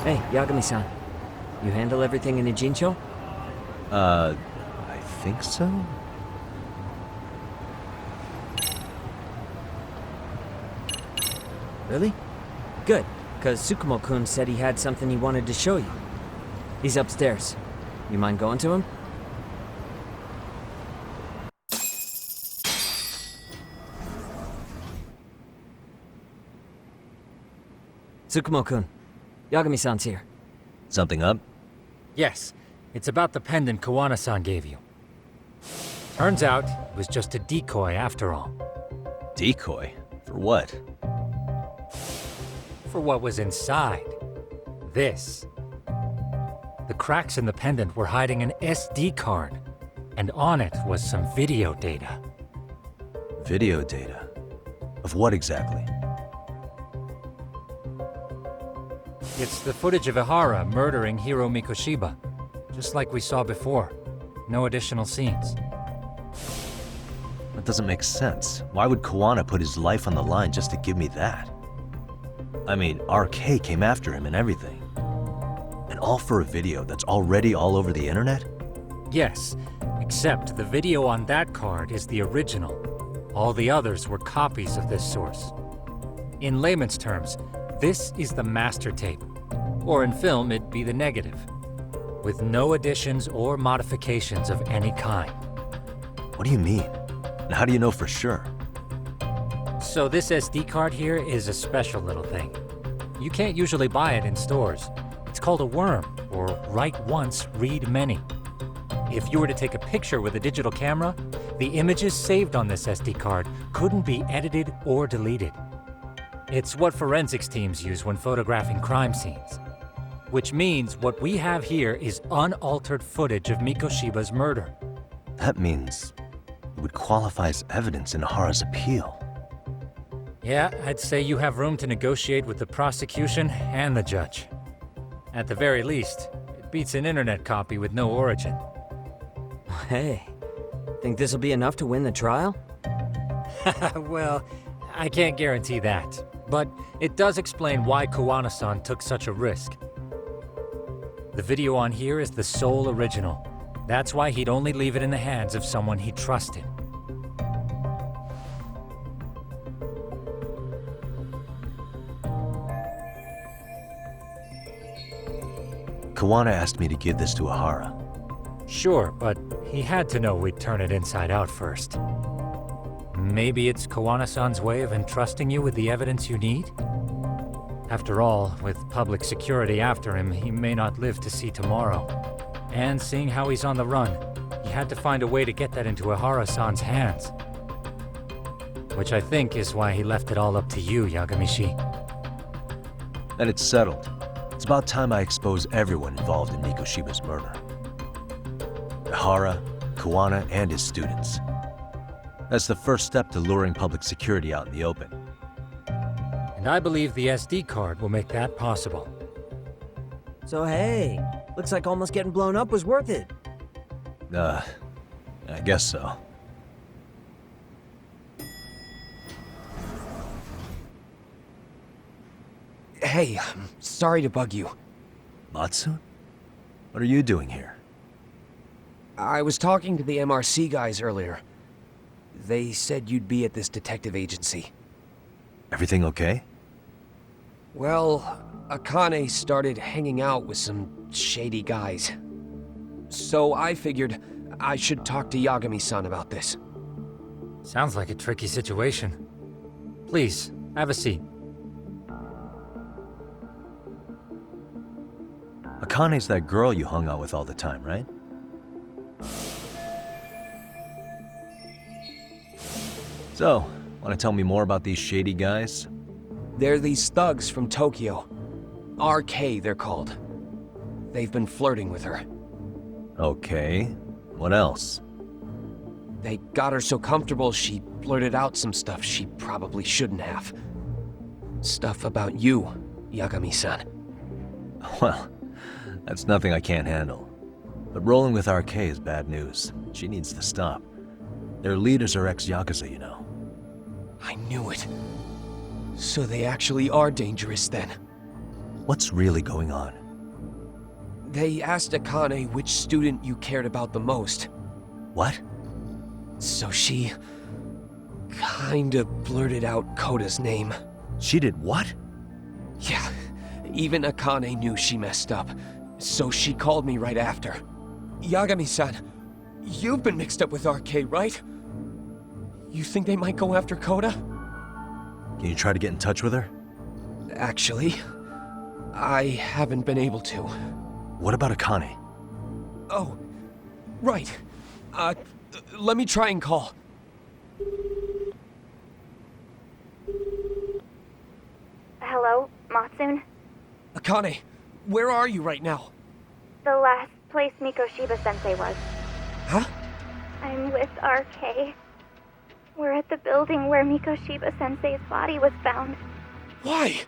Hey, Yagami-san. You handle everything in Ijincho? I think so? Really? Good, because Tsukumo-kun said he had something he wanted to show you. He's upstairs. You mind going to him? Tsukumo-kun, Yagami-san's here. Something up? Yes, it's about the pendant Kawana-san gave you. Turns out, it was just a decoy after all. Decoy? For what? For what was inside. This. The cracks in the pendant were hiding an SD card, and on it was some video data. Video data? Of what exactly? It's the footage of Ihara murdering Hiro Mikoshiba, just like we saw before. No additional scenes. That doesn't make sense. Why would Kawana put his life on the line just to give me that? I mean, RK came after him and everything. And all for a video that's already all over the internet? Yes, except the video on that card is the original. All the others were copies of this source. In layman's terms, this is the master tape, or in film it'd be the negative, with no additions or modifications of any kind. What do you mean? And how do you know for sure? So this SD card here is a special little thing. You can't usually buy it in stores. It's called a worm, or write once, read many. If you were to take a picture with a digital camera, the images saved on this SD card couldn't be edited or deleted. It's what forensics teams use when photographing crime scenes. Which means what we have here is unaltered footage of Mikoshiba's murder. That means it would qualify as evidence in Ihara's appeal. Yeah, I'd say you have room to negotiate with the prosecution and the judge. At the very least, it beats an internet copy with no origin. Hey, think this'll be enough to win the trial? Well, I can't guarantee that. But it does explain why Kawana-san took such a risk. The video on here is the sole original. That's why he'd only leave it in the hands of someone he trusted. Kawana asked me to give this to Ihara. Sure, but he had to know we'd turn it inside out first. Maybe it's Kawana-san's way of entrusting you with the evidence you need? After all, with public security after him, he may not live to see tomorrow. And seeing how he's on the run, he had to find a way to get that into Ihara-san's hands. Which I think is why he left it all up to you, Yagamishi. And it's settled. It's about time I expose everyone involved in Mikoshiba's murder. Ihara, Kawana, and his students. That's the first step to luring public security out in the open. And I believe the SD card will make that possible. So hey, looks like almost getting blown up was worth it. I guess so. Hey, I'm sorry to bug you. Matsu? What are you doing here? I was talking to the MRC guys earlier. They said you'd be at this detective agency. Everything okay? Well, Akane started hanging out with some shady guys. So I figured I should talk to Yagami-san about this. Sounds like a tricky situation. Please, have a seat. Akane's that girl you hung out with all the time, right? So, want to tell me more about these shady guys? They're these thugs from Tokyo. RK, they're called. They've been flirting with her. Okay. What else? They got her so comfortable she blurted out some stuff she probably shouldn't have. Stuff about you, Yagami-san. Well, that's nothing I can't handle. But rolling with RK is bad news. She needs to stop. Their leaders are ex-Yakuza, you know. I knew it. So they actually are dangerous then. What's really going on? They asked Akane which student you cared about the most. What? So she kinda blurted out Koda's name. She did what? Yeah, even Akane knew she messed up, so she called me right after. Yagami-san, you've been mixed up with RK, right? You think they might go after Koda? Can you try to get in touch with her? Actually, I haven't been able to. What about Akane? Oh, right. Let me try and call. Hello, Matsun? Akane, where are you right now? The last place Mikoshiba-sensei was. Huh? I'm with RK. We're at the building where Mikoshiba-sensei's body was found. Why?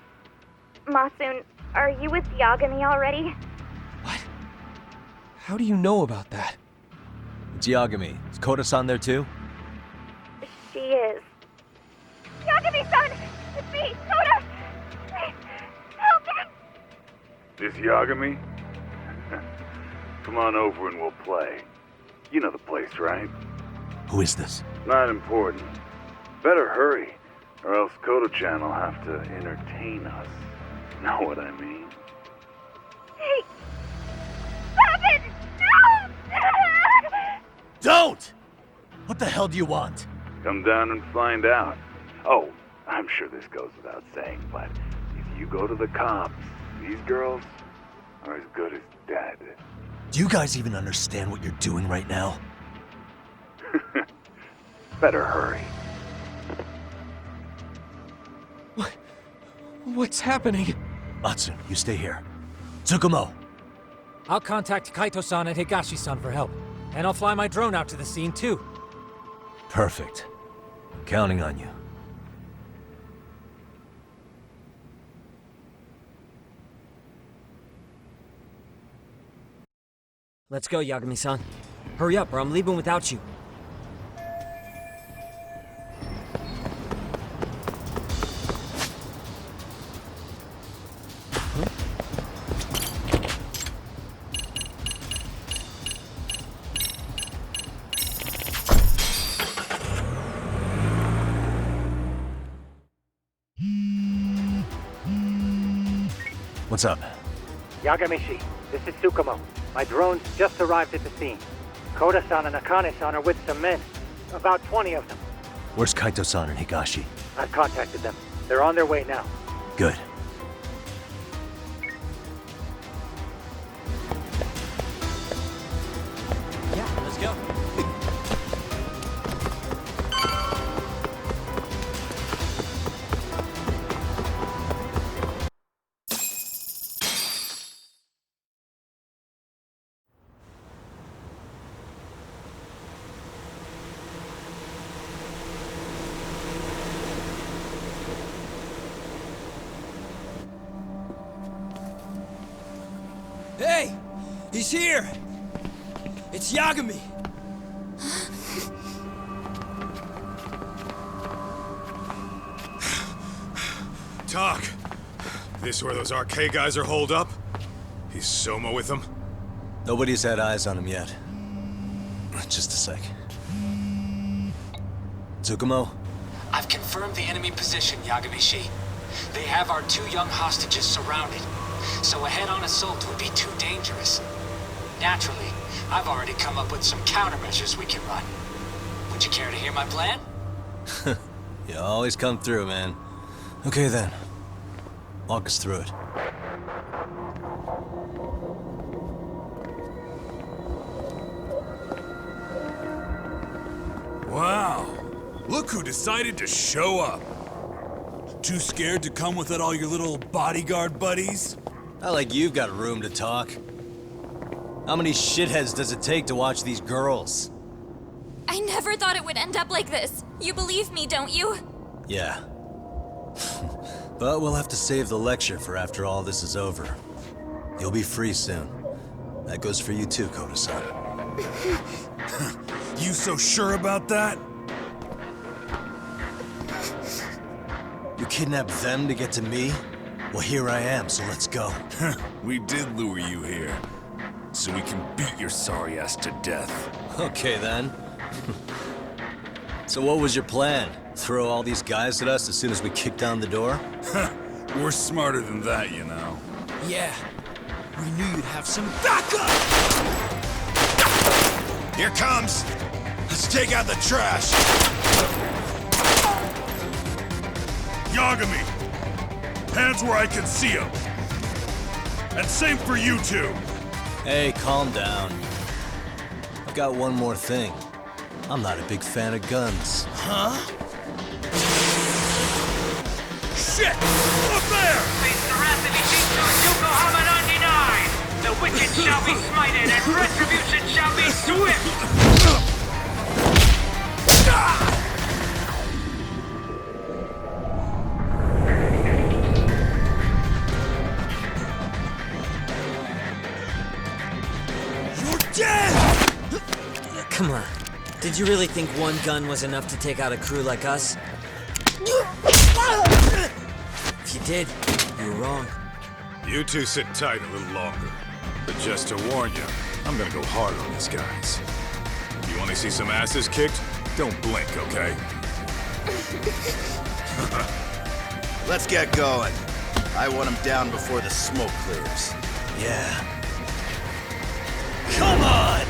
Matsun, are you with Yagami already? What? How do you know about that? It's Yagami. Is Koda-san there too? She is. Yagami-san! It's me, Koda! Please, help me! This Yagami? Come on over and we'll play. You know the place, right? Who is this? Not important. Better hurry, or else Kodo-chan will have to entertain us. Know what I mean? Hey! Stop it! No! Don't! What the hell do you want? Come down and find out. Oh, I'm sure this goes without saying, but if you go to the cops, these girls are as good as dead. Do you guys even understand what you're doing right now? Better hurry. What's happening? Matsun, you stay here. Tsukumo! I'll contact Kaito-san and Higashi-san for help. And I'll fly my drone out to the scene, too. Perfect. I'm counting on you. Let's go, Yagami-san. Hurry up, or I'm leaving without you. What's up? Yagamishi, this is Tsukumo. My drones just arrived at the scene. Koda-san and Akane-san are with some men. About 20 of them. Where's Kaito-san and Higashi? I've contacted them. They're on their way now. Good. Yeah, let's go. Hey! He's here! It's Yagami! Talk. This where those RK guys are holed up? He's Soma with them? Nobody's had eyes on him yet. Just a sec. Tsukumo? I've confirmed the enemy position, Yagami-shi. They have our 2 young hostages surrounded, so a head-on assault would be too dangerous. Naturally, I've already come up with some countermeasures we can run. Would you care to hear my plan? You always come through, man. Okay then. Walk us through it. Wow. Look who decided to show up. Too scared to come without all your little bodyguard buddies? Not like you've got room to talk. How many shitheads does it take to watch these girls? I never thought it would end up like this. You believe me, don't you? Yeah. But we'll have to save the lecture for after all this is over. You'll be free soon. That goes for you too, Koda-san. You so sure about that? You kidnapped them to get to me? Well, here I am, so let's go. We did lure you here, so we can beat your sorry ass to death. Okay, then. So what was your plan? Throw all these guys at us as soon as we kick down the door? We're smarter than that, you know. Yeah. We knew you'd have some backup! Here comes! Let's take out the trash! Yagami! Hands where I can see them! And same for you two! Hey, calm down. I've got one more thing. I'm not a big fan of guns. Huh? Shit! Up there! The wicked shall be smited, and retribution shall be swift! You're dead! Come on. Did you really think one gun was enough to take out a crew like us? If you did, you were wrong. You two sit tight a little longer. But just to warn you, I'm gonna go hard on these guys. You wanna see some asses kicked? Don't blink, okay? Let's get going. I want him down before the smoke clears. Yeah. Come on!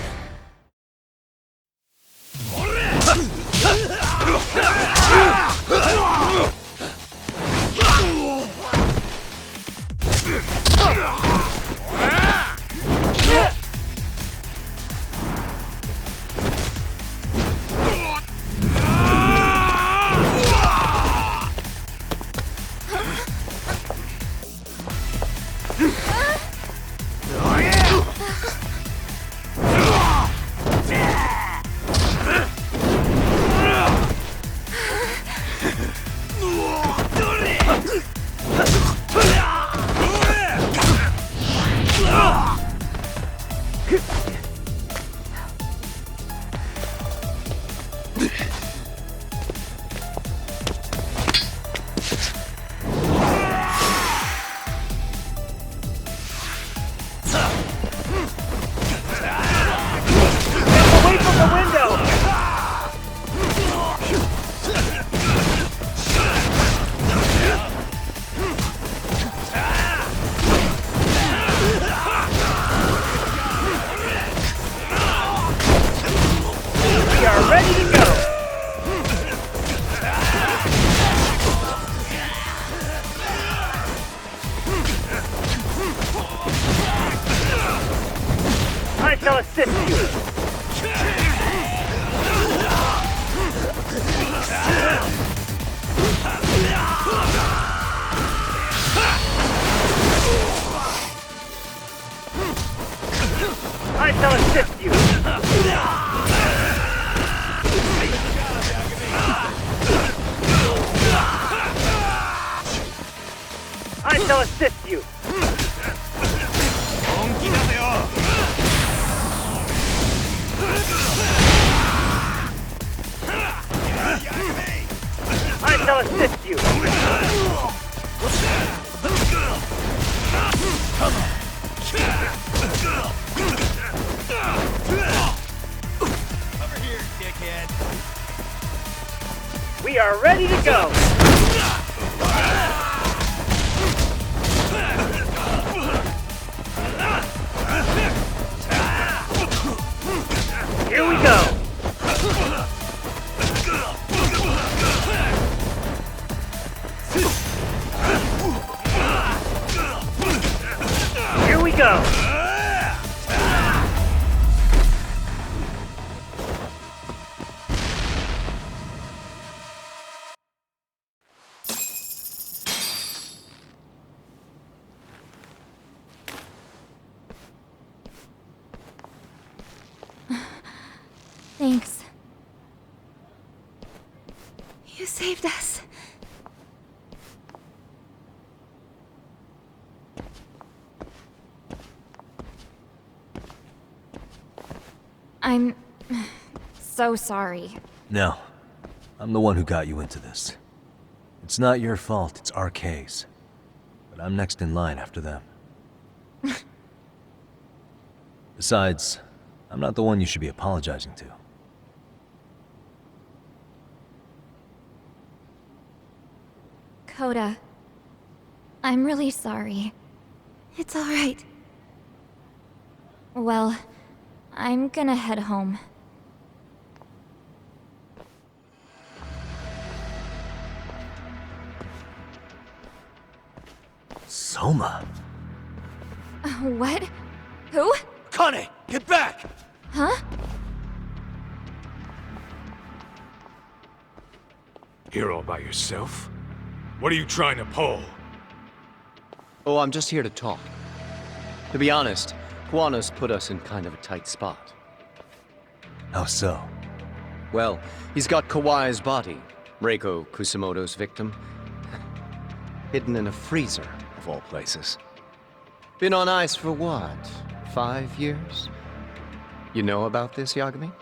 I shall assist you. I shall assist you. I shall assist you. I shall assist you. Over here, dickhead. We are ready to go. Here we go. Here we go. Thanks. You saved us. I'm so sorry. No. I'm the one who got you into this. It's not your fault, it's RK's. but I'm next in line after them. Besides, I'm not the one you should be apologizing to. Coda, I'm really sorry. It's alright. Well, I'm gonna head home. Soma? What? Who? Kane, get back! Huh? Here all by yourself? What are you trying to pull? Oh, I'm just here to talk. To be honest, Kuwana's put us in kind of a tight spot. How so? Well, he's got Kawai's body, Reiko Kusamoto's victim, hidden in a freezer, of all places. Been on ice for what, 5 years? You know about this, Yagami?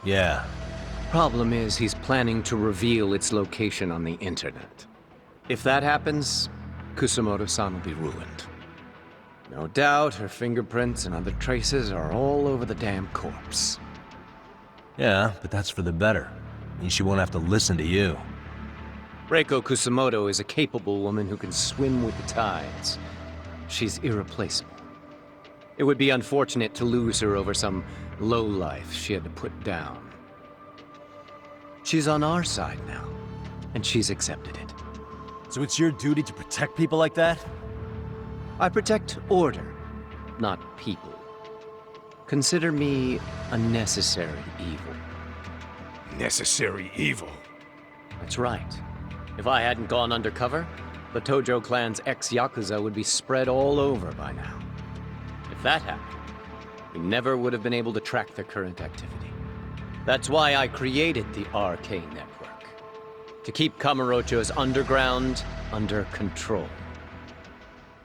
Yeah. Problem is, he's planning to reveal its location on the internet. If that happens, Kusamoto-san will be ruined. No doubt her fingerprints and other traces are all over the damn corpse. Yeah, but that's for the better. Means she won't have to listen to you. Reiko Kusamoto is a capable woman who can swim with the tides. She's irreplaceable. It would be unfortunate to lose her over some lowlife she had to put down. She's on our side now, and she's accepted it. So it's your duty to protect people like that? I protect order, not people. Consider me a necessary evil. Necessary evil? That's right. If I hadn't gone undercover, the Tojo clan's ex-Yakuza would be spread all over by now. If that happened, we never would have been able to track their current activity. That's why I created the RK network. To keep Kamurocho's underground under control.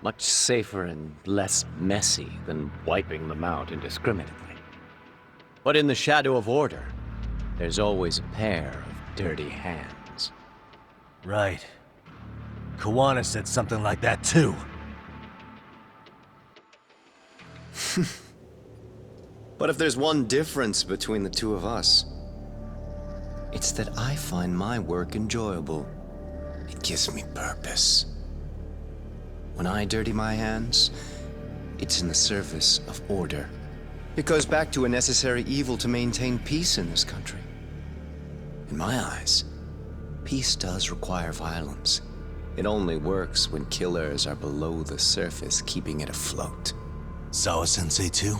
Much safer and less messy than wiping them out indiscriminately. But in the shadow of order, there's always a pair of dirty hands. Right. Kuwana said something like that too. But if there's one difference between the two of us, it's that I find my work enjoyable. It gives me purpose. When I dirty my hands, it's in the service of order. It goes back to a necessary evil to maintain peace in this country. In my eyes, peace does require violence. It only works when killers are below the surface, keeping it afloat. Sawa-sensei too?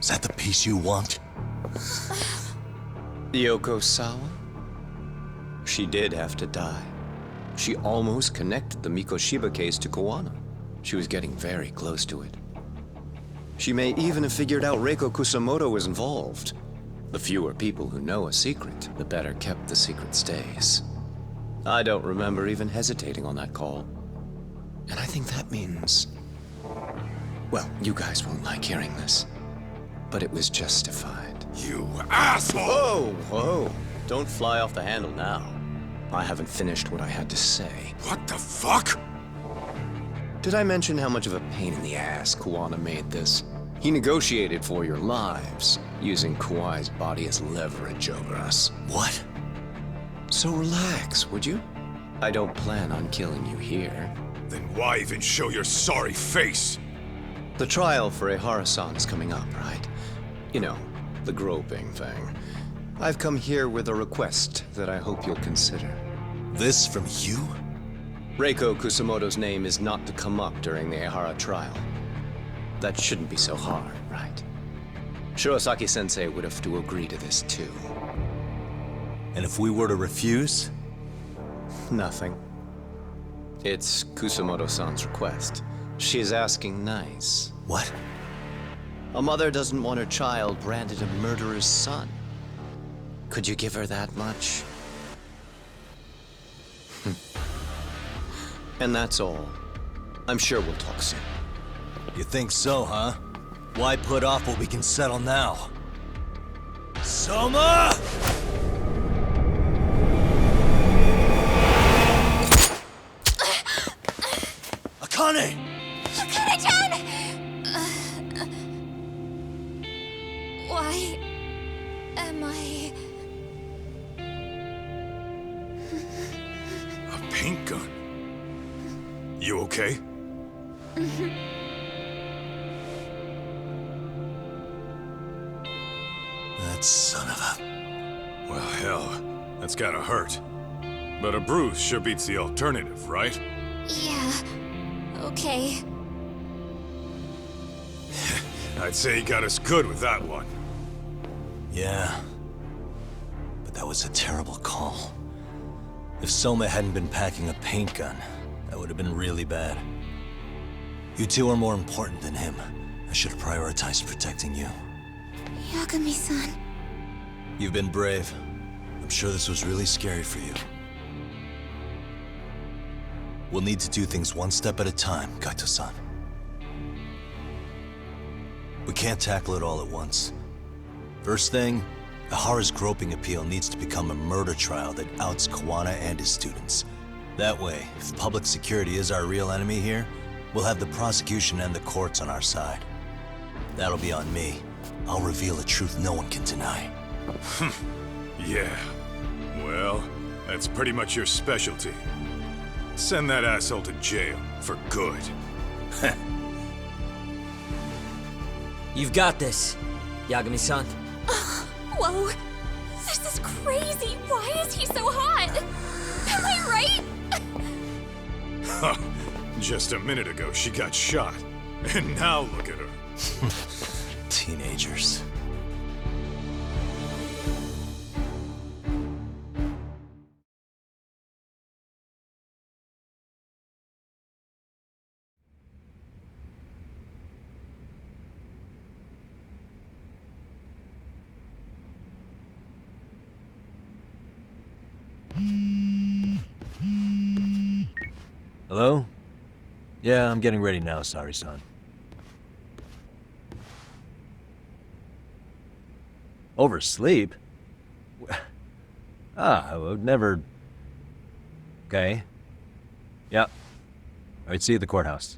Is that the peace you want? Yoko Sawa? She did have to die. She almost connected the Mikoshiba case to Kuwana. She was getting very close to it. She may even have figured out Reiko Kusamoto was involved. The fewer people who know a secret, the better kept the secret stays. I don't remember even hesitating on that call. And I think that means... well, you guys won't like hearing this, but it was justified. You asshole! Whoa, whoa. Don't fly off the handle now. I haven't finished what I had to say. What the fuck? Did I mention how much of a pain in the ass Kuwana made this? He negotiated for your lives, using Kawai's body as leverage over us. What? So relax, would you? I don't plan on killing you here. Then why even show your sorry face? The trial for Ehara-san is coming up, right? You know, the groping thing. I've come here with a request that I hope you'll consider. This from you? Reiko Kusamoto's name is not to come up during the Ehara trial. That shouldn't be so hard, right? Shirosaki-sensei would have to agree to this too. And if we were to refuse? Nothing. It's Kusamoto-san's request. She's asking nice. What? A mother doesn't want her child branded a murderer's son. Could you give her that much? And that's all. I'm sure we'll talk soon. You think so, huh? Why put off what we can settle now? Soma! My... A paint gun? You okay? That son of a... Well, hell, that's gotta hurt. But a bruise sure beats the alternative, right? Yeah. Okay. I'd say he got us good with that one. Yeah. But that was a terrible call. If Soma hadn't been packing a paint gun, that would have been really bad. You two are more important than him. I should have prioritized protecting you. Yagami-san. You've been brave. I'm sure this was really scary for you. We'll need to do things one step at a time, Kaito-san. We can't tackle it all at once. First thing, Ihara's groping appeal needs to become a murder trial that outs Kawana and his students. That way, if public security is our real enemy here, we'll have the prosecution and the courts on our side. That'll be on me. I'll reveal a truth no one can deny. Yeah. Well, that's pretty much your specialty. Send that asshole to jail, for good. You've got this, Yagami-san. Whoa. This is crazy. Why is he so hot? Am I right? Just a minute ago, she got shot. And now look at her. Teenagers. Hello? Yeah, I'm getting ready now, Sari-san. Oversleep? I would never... Okay. Yeah. Alright, see you at the courthouse.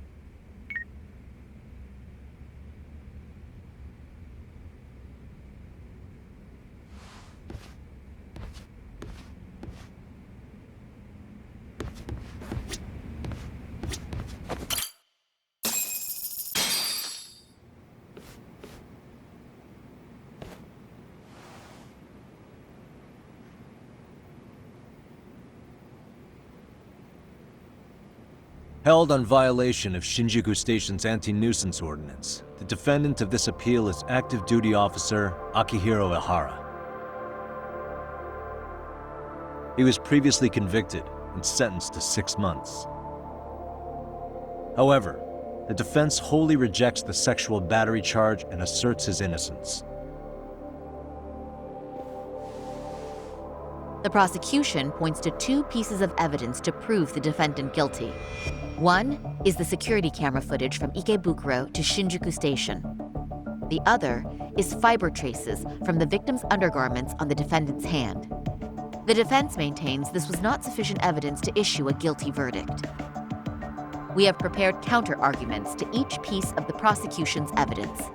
Held on violation of Shinjuku Station's anti-nuisance ordinance, the defendant of this appeal is active duty officer Akihiro Ihara. He was previously convicted and sentenced to 6 months. However, the defense wholly rejects the sexual battery charge and asserts his innocence. The prosecution points to 2 pieces of evidence to prove the defendant guilty. One is the security camera footage from Ikebukuro to Shinjuku Station. The other is fiber traces from the victim's undergarments on the defendant's hand. The defense maintains this was not sufficient evidence to issue a guilty verdict. We have prepared counter-arguments to each piece of the prosecution's evidence.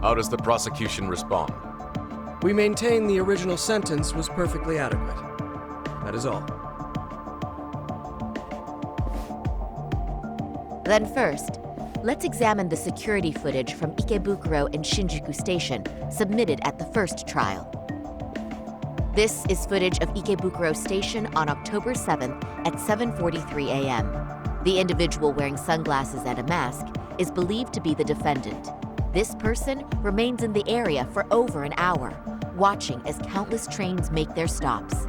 How does the prosecution respond? We maintain the original sentence was perfectly adequate. That is all. Then first, let's examine the security footage from Ikebukuro and Shinjuku Station submitted at the first trial. This is footage of Ikebukuro Station on October 7th at 7:43 a.m. The individual wearing sunglasses and a mask is believed to be the defendant. This person remains in the area for over an hour, watching as countless trains make their stops.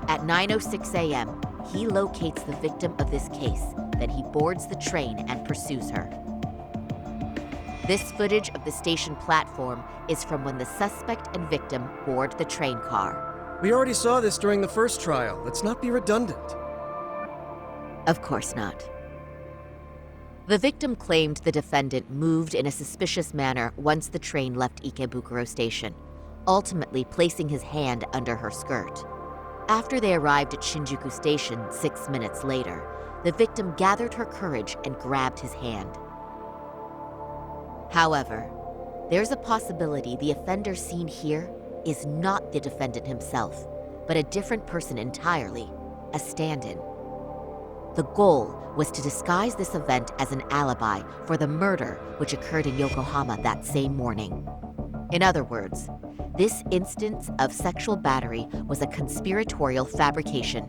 At 9:06 a.m., he locates the victim of this case. Then he boards the train and pursues her. This footage of the station platform is from when the suspect and victim board the train car. We already saw this during the first trial. Let's not be redundant. Of course not. The victim claimed the defendant moved in a suspicious manner once the train left Ikebukuro Station, ultimately placing his hand under her skirt. After they arrived at Shinjuku Station 6 minutes later, the victim gathered her courage and grabbed his hand. However, there's a possibility the offender seen here is not the defendant himself, but a different person entirely, a stand-in. The goal was to disguise this event as an alibi for the murder which occurred in Yokohama that same morning. In other words, this instance of sexual battery was a conspiratorial fabrication.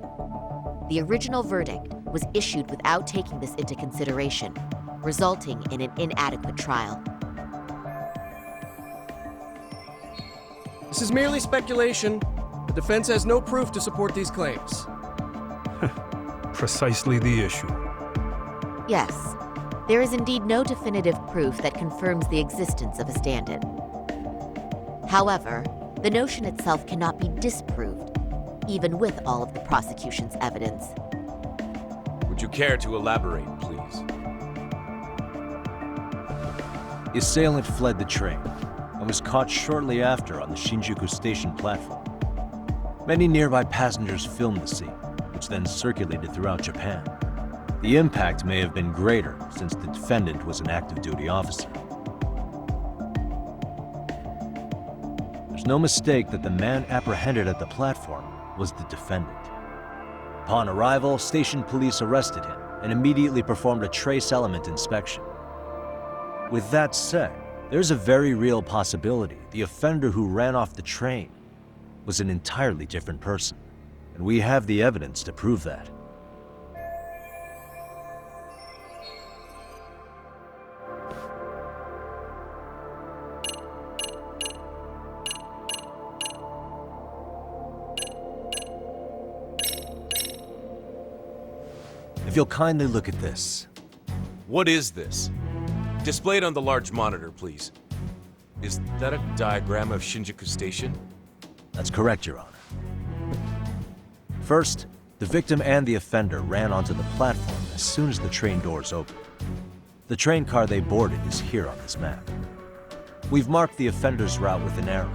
The original verdict was issued without taking this into consideration, resulting in an inadequate trial. This is merely speculation. The defense has no proof to support these claims. Precisely the issue. Yes, there is indeed no definitive proof that confirms the existence of a stand-in. However, the notion itself cannot be disproved, even with all of the prosecution's evidence. Would you care to elaborate, please? The assailant fled the train and was caught shortly after on the Shinjuku station platform. Many nearby passengers filmed the scene, which then circulated throughout Japan. The impact may have been greater since the defendant was an active duty officer. There's no mistake that the man apprehended at the platform was the defendant. Upon arrival, station police arrested him and immediately performed a trace element inspection. With that said, there's a very real possibility the offender who ran off the train was an entirely different person, and we have the evidence to prove that. If you'll kindly look at this. What is this? Displayed on the large monitor, please. Is that a diagram of Shinjuku Station? That's correct, Your Honor. First, the victim and the offender ran onto the platform as soon as the train doors opened. The train car they boarded is here on this map. We've marked the offender's route with an arrow.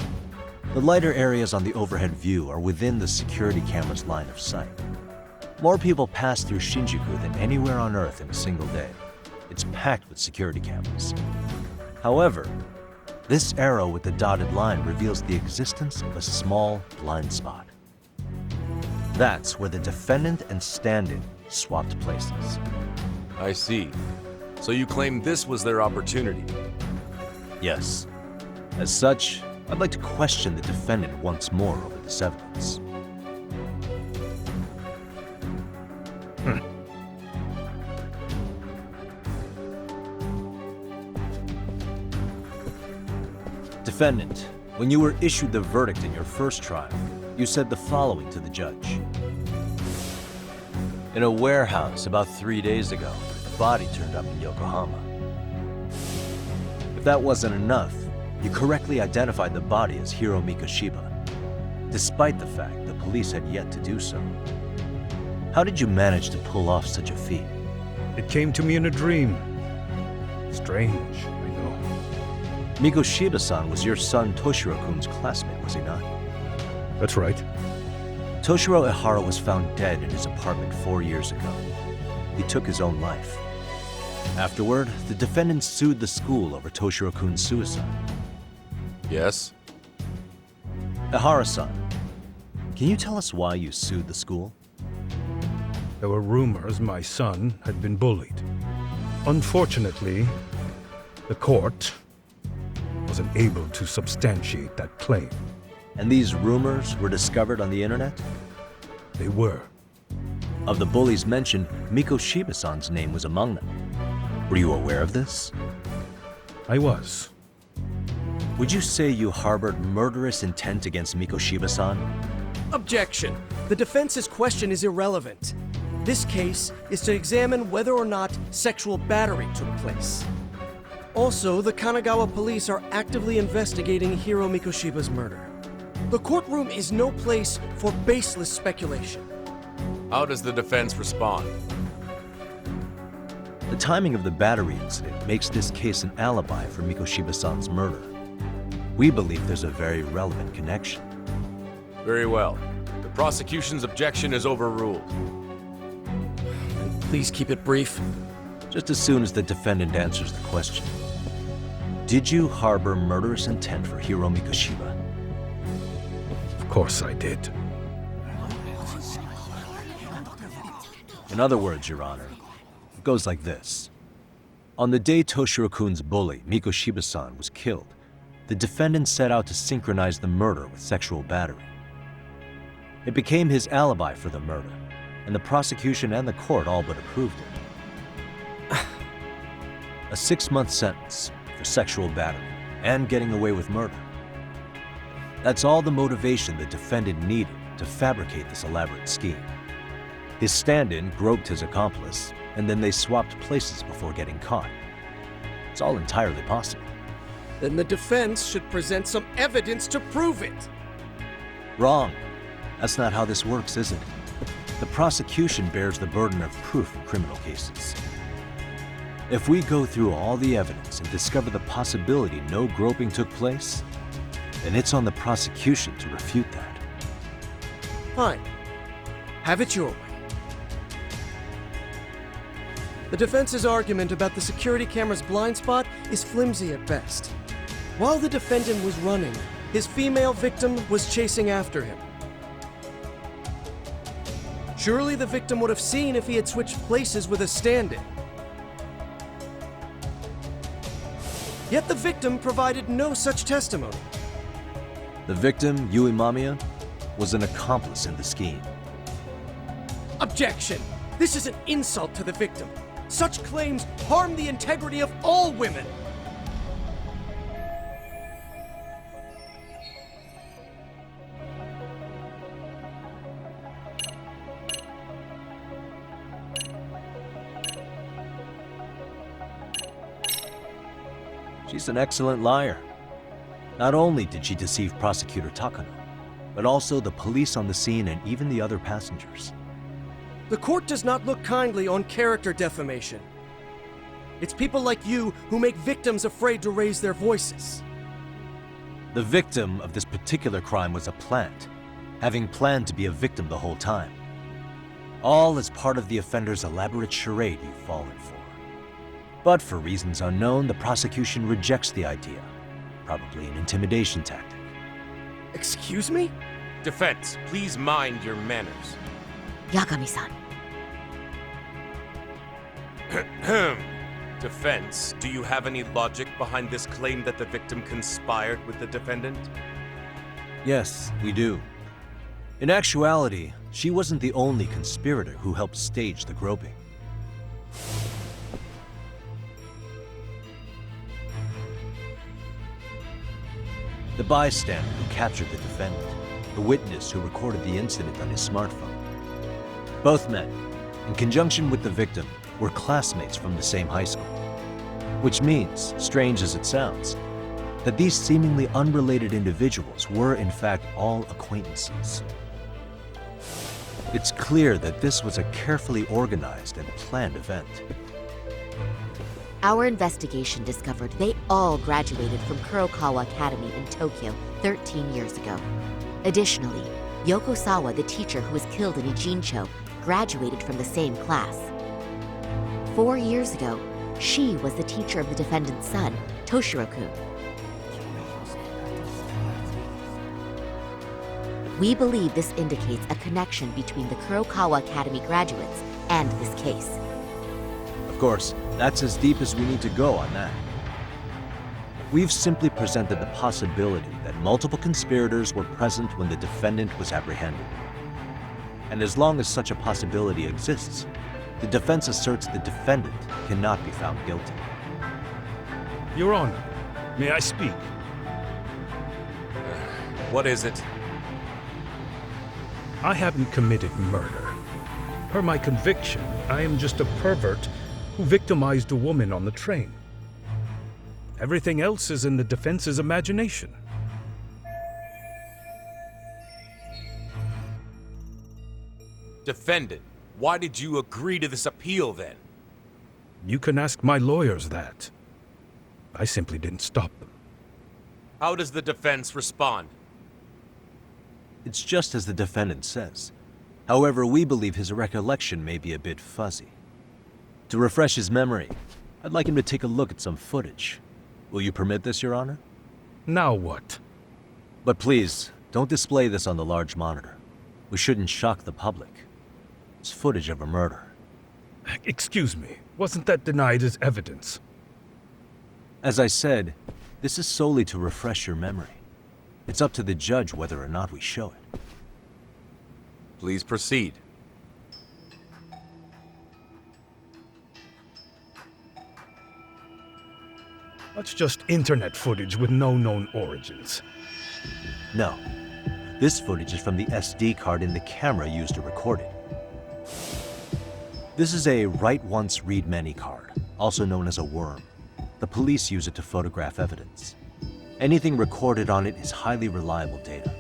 The lighter areas on the overhead view are within the security camera's line of sight. More people pass through Shinjuku than anywhere on Earth in a single day. It's packed with security cameras. However, this arrow with the dotted line reveals the existence of a small blind spot. That's where the defendant and stand-in swapped places. I see. So you claim this was their opportunity? Yes. As such, I'd like to question the defendant once more over this evidence. Defendant, when you were issued the verdict in your first trial, you said the following to the judge. In a warehouse about 3 days ago, a body turned up in Yokohama. If that wasn't enough, you correctly identified the body as Hiro Mikoshiba, despite the fact the police had yet to do so. How did you manage to pull off such a feat? It came to me in a dream. Strange, I know. Mikoshiba-san was your son Toshiro-kun's classmate, was he not? That's right. Toshiro Ihara was found dead in his apartment 4 years ago. He took his own life. Afterward, the defendant sued the school over Toshiro-kun's suicide. Yes? Ihara-san, can you tell us why you sued the school? There were rumors my son had been bullied. Unfortunately, the court wasn't able to substantiate that claim. And these rumors were discovered on the internet? They were. Of the bullies mentioned, Mikoshiba-san's name was among them. Were you aware of this? I was. Would you say you harbored murderous intent against Mikoshiba-san? Objection. The defense's question is irrelevant. This case is to examine whether or not sexual battery took place. Also, the Kanagawa police are actively investigating Hiro Mikoshiba's murder. The courtroom is no place for baseless speculation. How does the defense respond? The timing of the battery incident makes this case an alibi for Mikoshiba-san's murder. We believe there's a very relevant connection. Very well. The prosecution's objection is overruled. Please keep it brief. Just as soon as the defendant answers the question. Did you harbor murderous intent for Hiro Mikoshiba? Of course I did. In other words, Your Honor, it goes like this. On the day Toshiro-kun's bully, Mikoshiba-san, was killed, the defendant set out to synchronize the murder with sexual battery. It became his alibi for the murder, and the prosecution and the court all but approved it. A 6-month sentence for sexual battery and getting away with murder. That's all the motivation the defendant needed to fabricate this elaborate scheme. His stand-in groped his accomplice, and then they swapped places before getting caught. It's all entirely possible. Then the defense should present some evidence to prove it. Wrong. That's not how this works, is it? The prosecution bears the burden of proof in criminal cases. If we go through all the evidence and discover the possibility no groping took place, then it's on the prosecution to refute that. Fine. Have it your way. The defense's argument about the security camera's blind spot is flimsy at best. While the defendant was running, his female victim was chasing after him. Surely the victim would have seen if he had switched places with a stand-in. Yet the victim provided no such testimony. The victim, Yui Mamiya, was an accomplice in the scheme. Objection! This is an insult to the victim. Such claims harm the integrity of all women. She's an excellent liar. Not only did she deceive Prosecutor Takano, but also the police on the scene and even the other passengers. The court does not look kindly on character defamation. It's people like you who make victims afraid to raise their voices. The victim of this particular crime was a plant, having planned to be a victim the whole time. All as part of the offender's elaborate charade you've fallen for. But for reasons unknown, the prosecution rejects the idea. Probably an intimidation tactic. Excuse me? Defense, please mind your manners. Yagami-san. Defense, do you have any logic behind this claim that the victim conspired with the defendant? Yes, we do. In actuality, she wasn't the only conspirator who helped stage the groping. The bystander who captured the defendant, the witness who recorded the incident on his smartphone. Both men, in conjunction with the victim, were classmates from the same high school. Which means, strange as it sounds, that these seemingly unrelated individuals were in fact all acquaintances. It's clear that this was a carefully organized and planned event. Our investigation discovered they all graduated from Kurokawa Academy in Tokyo 13 years ago. Additionally, Yoko Sawa, the teacher who was killed in Ijincho, graduated from the same class. 4 years ago, she was the teacher of the defendant's son, Toshiro-kun. We believe this indicates a connection between the Kurokawa Academy graduates and this case. Of course, that's as deep as we need to go on that. We've simply presented the possibility that multiple conspirators were present when the defendant was apprehended. And as long as such a possibility exists, the defense asserts the defendant cannot be found guilty. Your Honor, may I speak? What is it? I haven't committed murder. Per my conviction, I am just a pervert who victimized a woman on the train. Everything else is in the defense's imagination. Defendant, why did you agree to this appeal then? You can ask my lawyers that. I simply didn't stop them. How does the defense respond? It's just as the defendant says. However, we believe his recollection may be a bit fuzzy. To refresh his memory, I'd like him to take a look at some footage. Will you permit this, Your Honor? Now what? But please, don't display this on the large monitor. We shouldn't shock the public. It's footage of a murder. Excuse me, wasn't that denied as evidence? As I said, this is solely to refresh your memory. It's up to the judge whether or not we show it. Please proceed. That's just internet footage with no known origins. No. This footage is from the SD card in the camera used to record it. This is a write once, read many card, also known as a worm. The police use it to photograph evidence. Anything recorded on it is highly reliable data.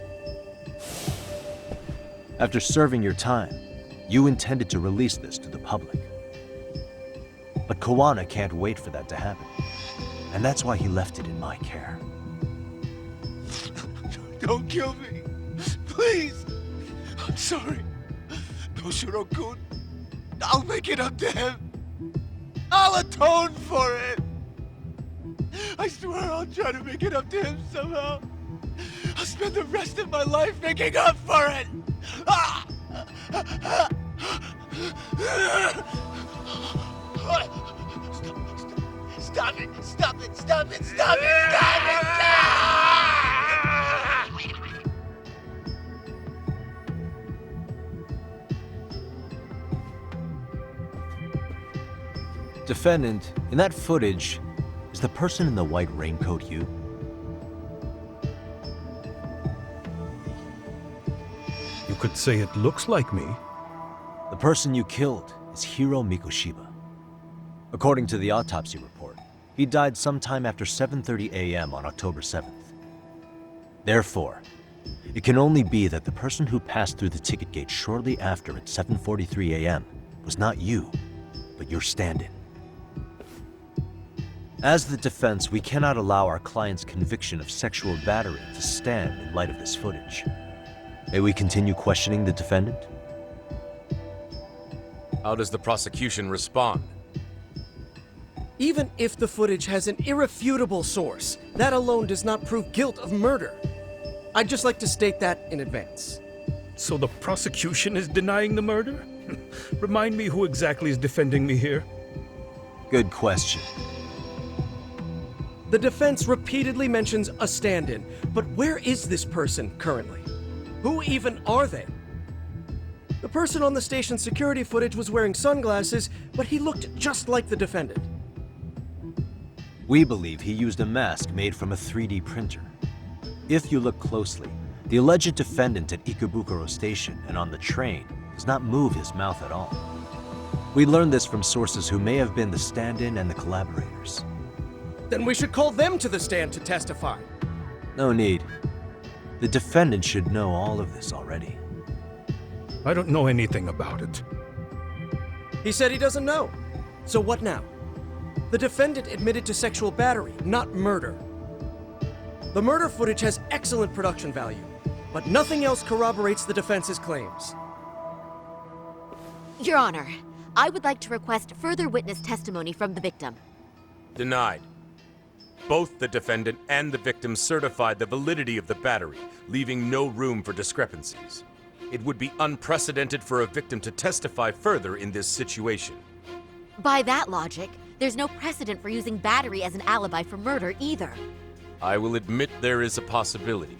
After serving your time, you intended to release this to the public. But Kawana can't wait for that to happen. And that's why he left it in my care. Don't kill me. Please. I'm sorry. Toshiro-kun. I'll make it up to him. I'll atone for it. I swear I'll try to make it up to him somehow. I'll spend the rest of my life making up for it. Stop it! Stop it! Stop it! Stop it! Stop it! Defendant, in that footage, is the person in the white raincoat you? You could say it looks like me. The person you killed is Hiro Mikoshiba. According to the autopsy report, he died sometime after 7:30 a.m. on October 7th. Therefore, it can only be that the person who passed through the ticket gate shortly after at 7:43 a.m. was not you, but your stand-in. As the defense, we cannot allow our client's conviction of sexual battery to stand in light of this footage. May we continue questioning the defendant? How does the prosecution respond? Even if the footage has an irrefutable source, that alone does not prove guilt of murder. I'd just like to state that in advance. So the prosecution is denying the murder? Remind me who exactly is defending me here? Good question. The defense repeatedly mentions a stand-in, but where is this person currently? Who even are they? The person on the station's security footage was wearing sunglasses, but he looked just like the defendant. We believe he used a mask made from a 3D printer. If you look closely, the alleged defendant at Ikebukuro Station and on the train does not move his mouth at all. We learned this from sources who may have been the stand-in and the collaborators. Then we should call them to the stand to testify. No need. The defendant should know all of this already. I don't know anything about it. He said he doesn't know. So what now? The defendant admitted to sexual battery, not murder. The murder footage has excellent production value, but nothing else corroborates the defense's claims. Your Honor, I would like to request further witness testimony from the victim. Denied. Both the defendant and the victim certified the validity of the battery, leaving no room for discrepancies. It would be unprecedented for a victim to testify further in this situation. By that logic, there's no precedent for using battery as an alibi for murder either. I will admit there is a possibility,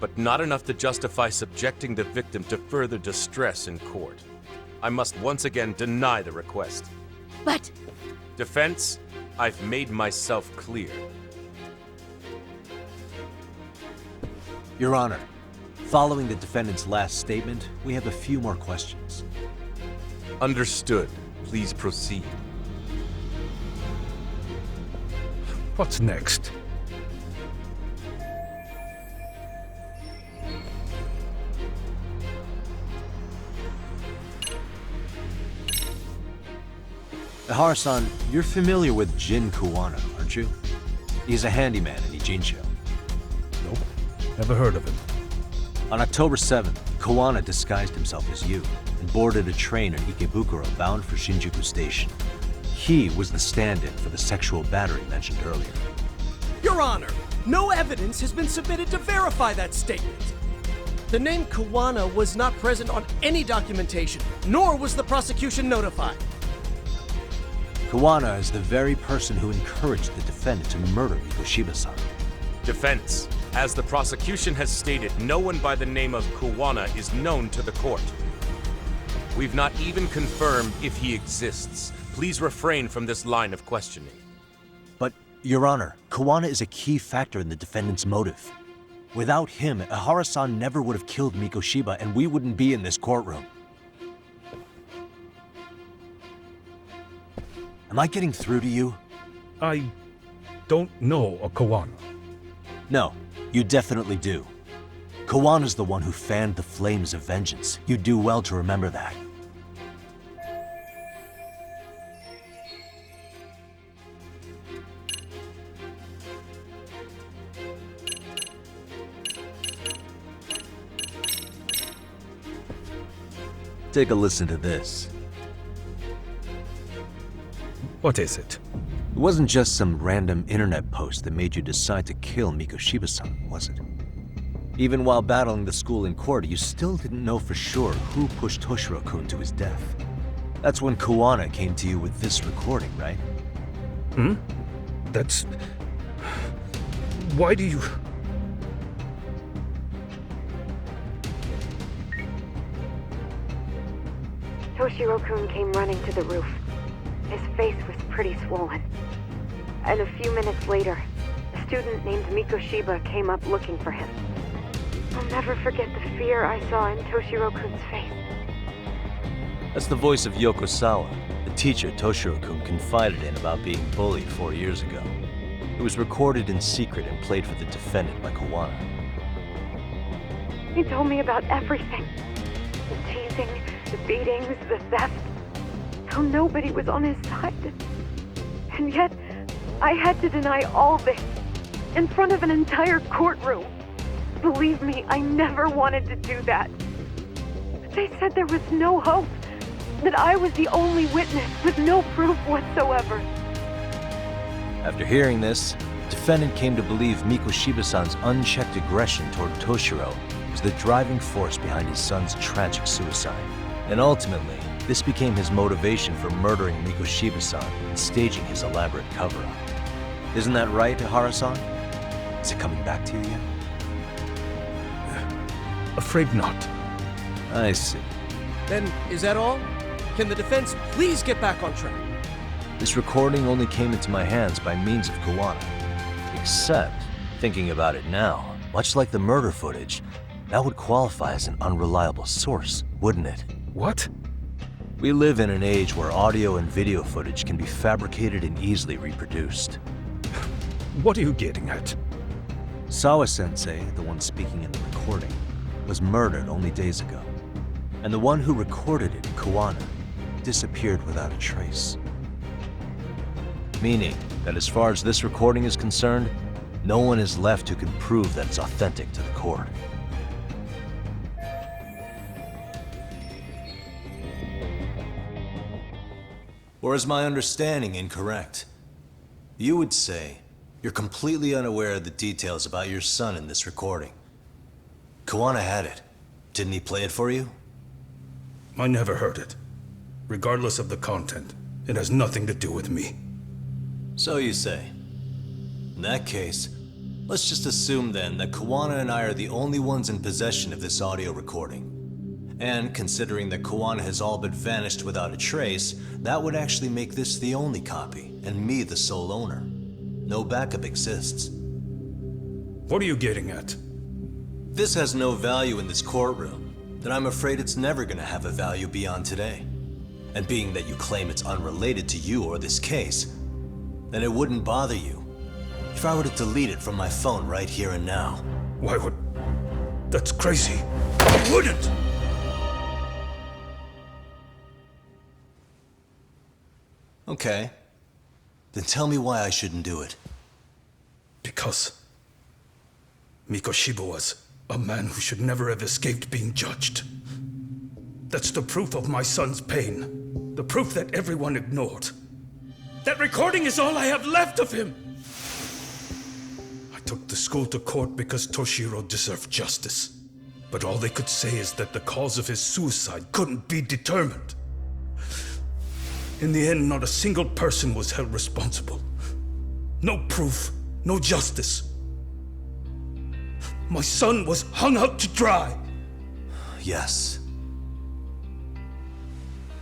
but not enough to justify subjecting the victim to further distress in court. I must once again deny the request. But... Defense, I've made myself clear. Your Honor, following the defendant's last statement, we have a few more questions. Understood. Please proceed. What's next? Ihara-san, you're familiar with Jin Kawana, aren't you? He's a handyman in Ijincho. Nope, never heard of him. On October 7th, Kawana disguised himself as you and boarded a train at Ikebukuro bound for Shinjuku Station. He was the stand-in for the sexual battery mentioned earlier. Your Honor, no evidence has been submitted to verify that statement. The name Kawana was not present on any documentation, nor was the prosecution notified. Kawana is the very person who encouraged the defendant to murder Mikoshiba-san. Defense. As the prosecution has stated, no one by the name of Kawana is known to the court. We've not even confirmed if he exists. Please refrain from this line of questioning. But, Your Honor, Kawana is a key factor in the defendant's motive. Without him, Ihara-san never would have killed Mikoshiba, and we wouldn't be in this courtroom. Am I getting through to you? I don't know a Kawana. No, you definitely do. Kawana's the one who fanned the flames of vengeance. You do well to remember that. Take a listen to this. What is it? It wasn't just some random internet post that made you decide to kill Mikoshiba-san, was it? Even while battling the school in court, you still didn't know for sure who pushed Toshiro-kun to his death. That's when Kawana came to you with this recording, right? That's... Why do you... Toshiro-kun came running to the roof. His face was pretty swollen. And a few minutes later, a student named Mikoshiba came up looking for him. I'll never forget the fear I saw in Toshiro-kun's face. That's the voice of Yokosawa, the teacher Toshiro-kun confided in about being bullied 4 years ago. It was recorded in secret and played for the defendant by Kawana. He told me about everything. The teasing, the beatings, the theft. How nobody was on his side. And yet, I had to deny all this in front of an entire courtroom. Believe me, I never wanted to do that. They said there was no hope, that I was the only witness with no proof whatsoever. After hearing this, the defendant came to believe Mikoshiba-san's unchecked aggression toward Toshiro was the driving force behind his son's tragic suicide. And ultimately, this became his motivation for murdering Mikoshiba-san and staging his elaborate cover-up. Isn't that right, Ihara-san? Is it coming back to you yet? Afraid not. I see. Then, is that all? Can the defense please get back on track? This recording only came into my hands by means of Kawana. Except, thinking about it now, much like the murder footage, that would qualify as an unreliable source, wouldn't it? What? We live in an age where audio and video footage can be fabricated and easily reproduced. What are you getting at? Sawa-sensei, the one speaking in the recording, was murdered only days ago. And the one who recorded it, Kawana, disappeared without a trace. Meaning that as far as this recording is concerned, no one is left who can prove that it's authentic to the court. Or is my understanding incorrect? You would say you're completely unaware of the details about your son in this recording. Kawana had it. Didn't he play it for you? I never heard it. Regardless of the content, it has nothing to do with me. So you say. In that case, let's just assume then that Kawana and I are the only ones in possession of this audio recording. And considering that Kawana has all but vanished without a trace, that would actually make this the only copy, and me the sole owner. No backup exists. What are you getting at? This has no value in this courtroom, then I'm afraid it's never gonna have a value beyond today. And being that you claim it's unrelated to you or this case, then it wouldn't bother you if I were to delete it from my phone right here and now. Why would... That's crazy. I wouldn't! Okay. Then tell me why I shouldn't do it. Because Mikoshiba was a man who should never have escaped being judged. That's the proof of my son's pain. The proof that everyone ignored. That recording is all I have left of him! took the school to court because Toshiro deserved justice. But all they could say is that the cause of his suicide couldn't be determined. In the end, not a single person was held responsible. No proof, no justice. My son was hung out to dry. Yes.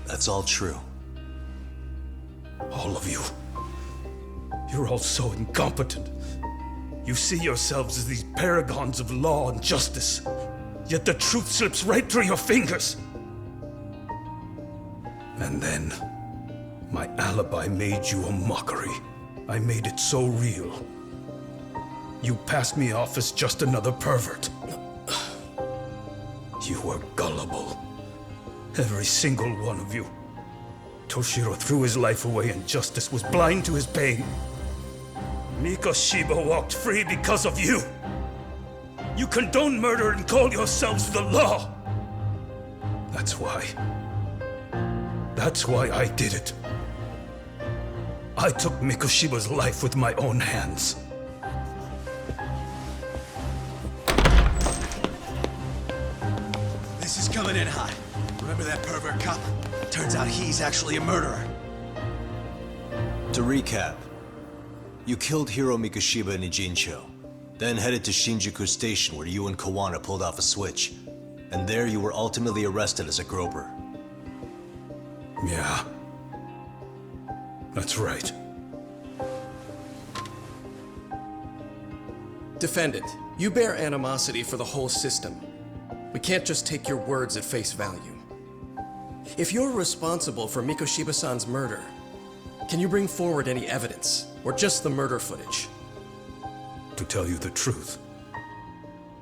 That's all true. All of you. You're all so incompetent. You see yourselves as these paragons of law and justice, yet the truth slips right through your fingers. And then, my alibi made you a mockery. I made it so real. You passed me off as just another pervert. You were gullible. Every single one of you. Toshiro threw his life away and justice was blind to his pain. Mikoshiba walked free because of you. You condone murder and call yourselves the law. That's why I did it. I took Mikoshiba's life with my own hands. This is coming in hot. Remember that pervert cop? Turns out he's actually a murderer. To recap, you killed Hiro Mikoshiba in Ijincho, then headed to Shinjuku Station where you and Kawana pulled off a switch. And there you were ultimately arrested as a groper. Yeah. That's right. Defendant, you bear animosity for the whole system. We can't just take your words at face value. If you're responsible for Mikoshiba-san's murder, can you bring forward any evidence, or just the murder footage? To tell you the truth,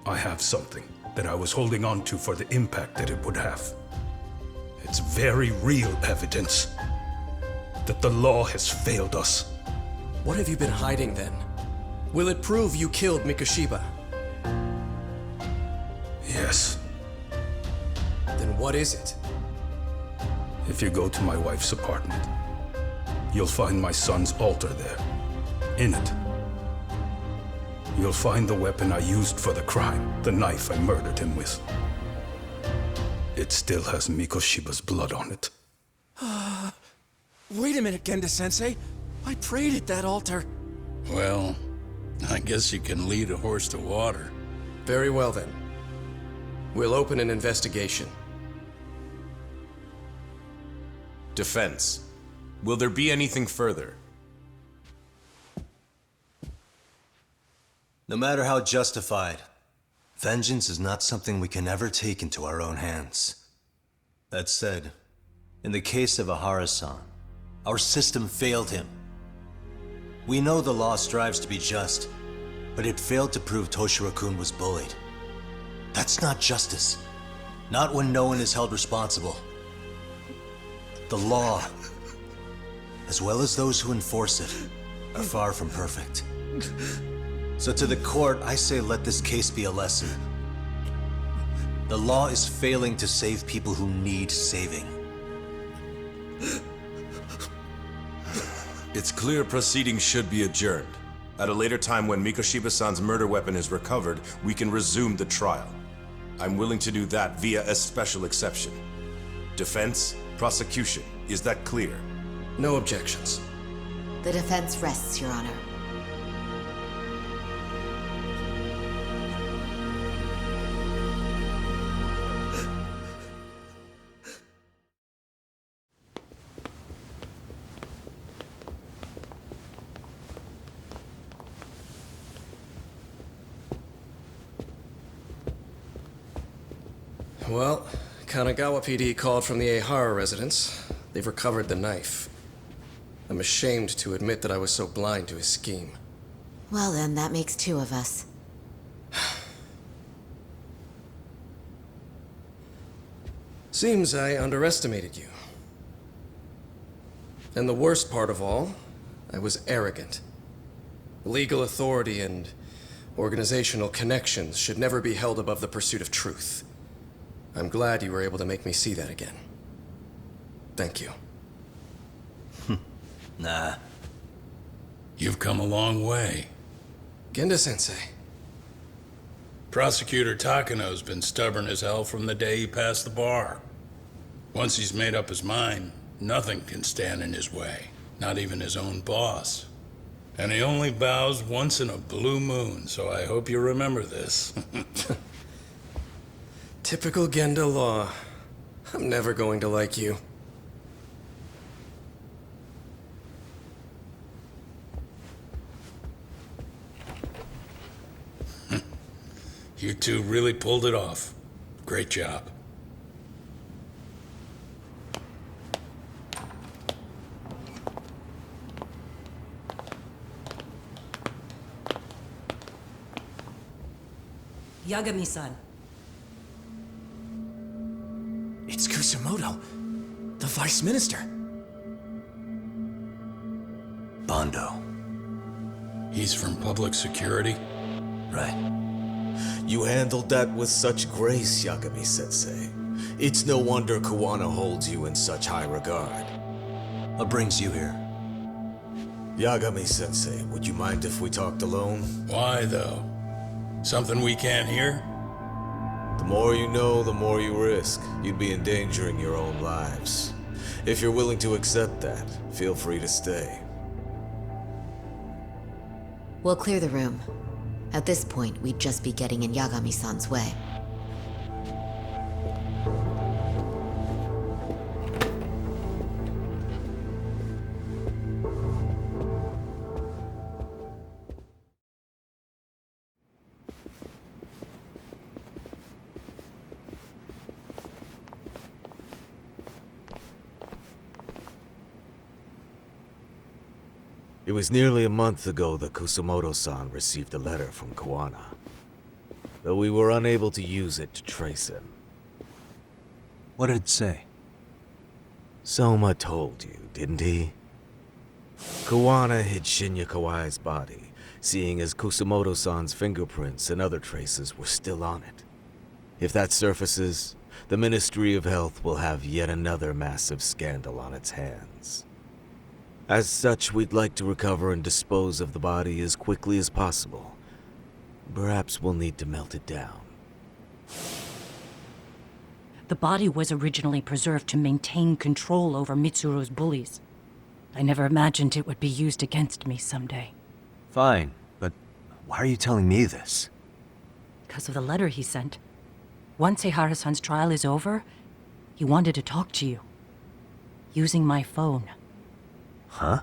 I have something that I was holding on to for the impact that it would have. It's very real evidence that the law has failed us. What have you been hiding then? Will it prove you killed Mikoshiba? Yes. Then what is it? If you go to my wife's apartment, you'll find my son's altar there. In it, you'll find the weapon I used for the crime, the knife I murdered him with. It still has Mikoshiba's blood on it. Wait a minute, Genda-sensei. I prayed at that altar. Well, I guess you can lead a horse to water. Very well then. We'll open an investigation. Defense. Will there be anything further? No matter how justified, vengeance is not something we can ever take into our own hands. That said, in the case of Ahara-san, our system failed him. We know the law strives to be just, but it failed to prove Toshiro-kun was bullied. That's not justice. Not when no one is held responsible. The law, as well as those who enforce it, are far from perfect. So to the court, I say let this case be a lesson. The law is failing to save people who need saving. It's clear proceedings should be adjourned. At a later time when Mikoshiba-san's murder weapon is recovered, we can resume the trial. I'm willing to do that via a special exception. Defense, prosecution, is that clear? No objections. The defense rests, Your Honor. Well, Kanagawa PD called from the Ehara residence. They've recovered the knife. I'm ashamed to admit that I was so blind to his scheme. Well then, that makes two of us. Seems I underestimated you. And the worst part of all, I was arrogant. Legal authority and organizational connections should never be held above the pursuit of truth. I'm glad you were able to make me see that again. Thank you. Nah. You've come a long way. Genda-sensei. Prosecutor Takano's been stubborn as hell from the day he passed the bar. Once he's made up his mind, nothing can stand in his way, not even his own boss. And he only bows once in a blue moon, so I hope you remember this. Typical Genda law. I'm never going to like you. You two really pulled it off. Great job. Yagami-san. It's Kusumoto, the Vice Minister. Bondo. He's from public security? Right. You handled that with such grace, Yagami-sensei. It's no wonder Kawana holds you in such high regard. What brings you here? Yagami-sensei, would you mind if we talked alone? Why, though? Something we can't hear? The more you know, the more you risk. You'd be endangering your own lives. If you're willing to accept that, feel free to stay. We'll clear the room. At this point, we'd just be getting in Yagami-san's way. It was nearly a month ago that Kusumoto-san received a letter from Kawana, though we were unable to use it to trace him. What did it say? Soma told you, didn't he? Kawana hid Shinya Kawai's body, seeing as Kusumoto-san's fingerprints and other traces were still on it. If that surfaces, the Ministry of Health will have yet another massive scandal on its hands. As such, we'd like to recover and dispose of the body as quickly as possible. Perhaps we'll need to melt it down. The body was originally preserved to maintain control over Mitsuru's bullies. I never imagined it would be used against me someday. Fine, but why are you telling me this? Because of the letter he sent. Once Eihara-san's trial is over, he wanted to talk to you. Using my phone. Huh?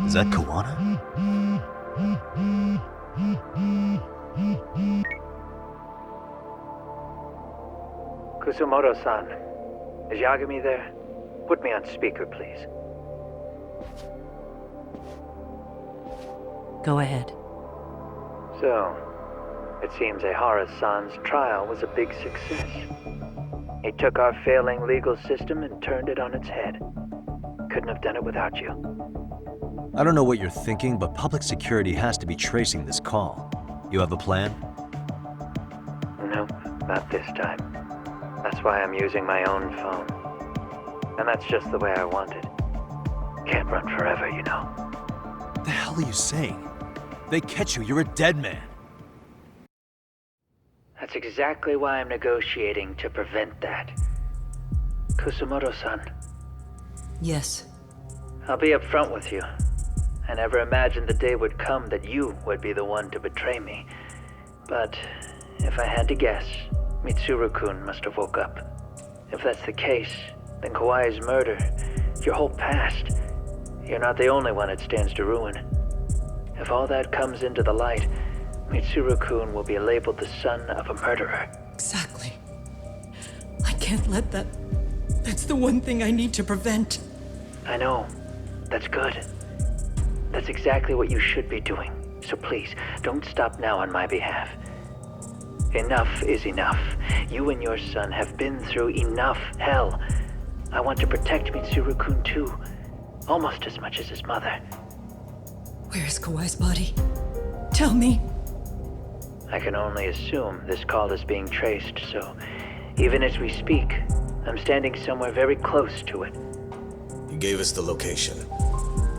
Is that Kawana? Kusumoto-san, is Yagami there? Put me on speaker, please. Go ahead. So, it seems Eihara-san's trial was a big success. He took our failing legal system and turned it on its head. Couldn't have done it without you. I don't know what you're thinking, but public security has to be tracing this call. You have a plan? Nope, not this time. That's why I'm using my own phone. And that's just the way I want it. Can't run forever, you know. What the hell are you saying? They catch you, you're a dead man. That's exactly why I'm negotiating to prevent that. Kusumoto-san. Yes. I'll be upfront with you. I never imagined the day would come that you would be the one to betray me. But if I had to guess, Mitsuru-kun must have woke up. If that's the case, then Kawai's murder, your whole past, you're not the only one it stands to ruin. If all that comes into the light, Mitsuru-kun will be labeled the son of a murderer. Exactly. I can't let that... That's the one thing I need to prevent. I know. That's good. That's exactly what you should be doing. So please, don't stop now on my behalf. Enough is enough. You and your son have been through enough hell. I want to protect Mitsuru-kun too. Almost as much as his mother. Where is Kawai's body? Tell me. I can only assume this call is being traced, so even as we speak, I'm standing somewhere very close to it. You gave us the location.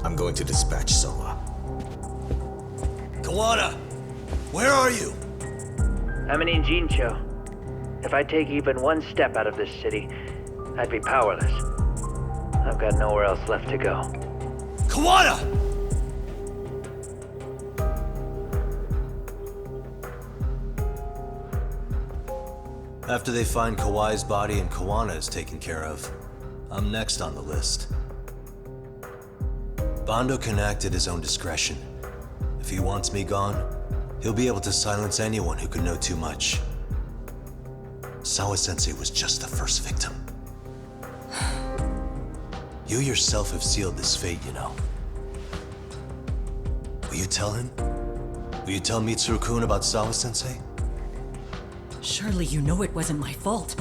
I'm going to dispatch Soma. Kawana! Where are you? I'm in Jincho. If I take even one step out of this city, I'd be powerless. I've got nowhere else left to go. Kawana! After they find Kawai's body and Kawana is taken care of, I'm next on the list. Bando can act at his own discretion. If he wants me gone, he'll be able to silence anyone who can know too much. Sawa-sensei was just the first victim. You yourself have sealed this fate, you know. Will you tell him? Will you tell Mitsuru-kun about Sawa-sensei? Surely you know it wasn't my fault.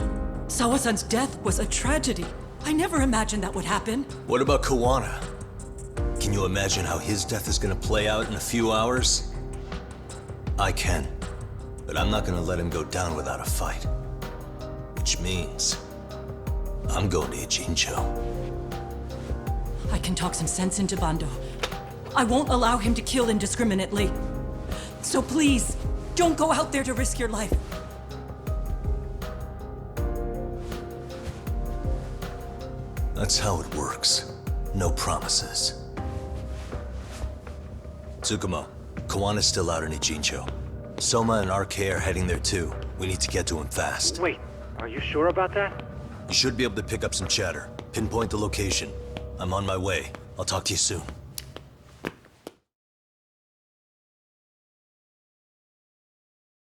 Sawa-san's death was a tragedy. I never imagined that would happen. What about Kawana? Can you imagine how his death is gonna play out in a few hours? I can, but I'm not gonna let him go down without a fight. Which means, I'm going to Jincho. I can talk some sense into Bando. I won't allow him to kill indiscriminately. So please, don't go out there to risk your life. That's how it works. No promises. Tsukumo, Kawana's still out in Ijincho. Soma and RK are heading there too. We need to get to him fast. Wait, are you sure about that? You should be able to pick up some chatter. Pinpoint the location. I'm on my way. I'll talk to you soon.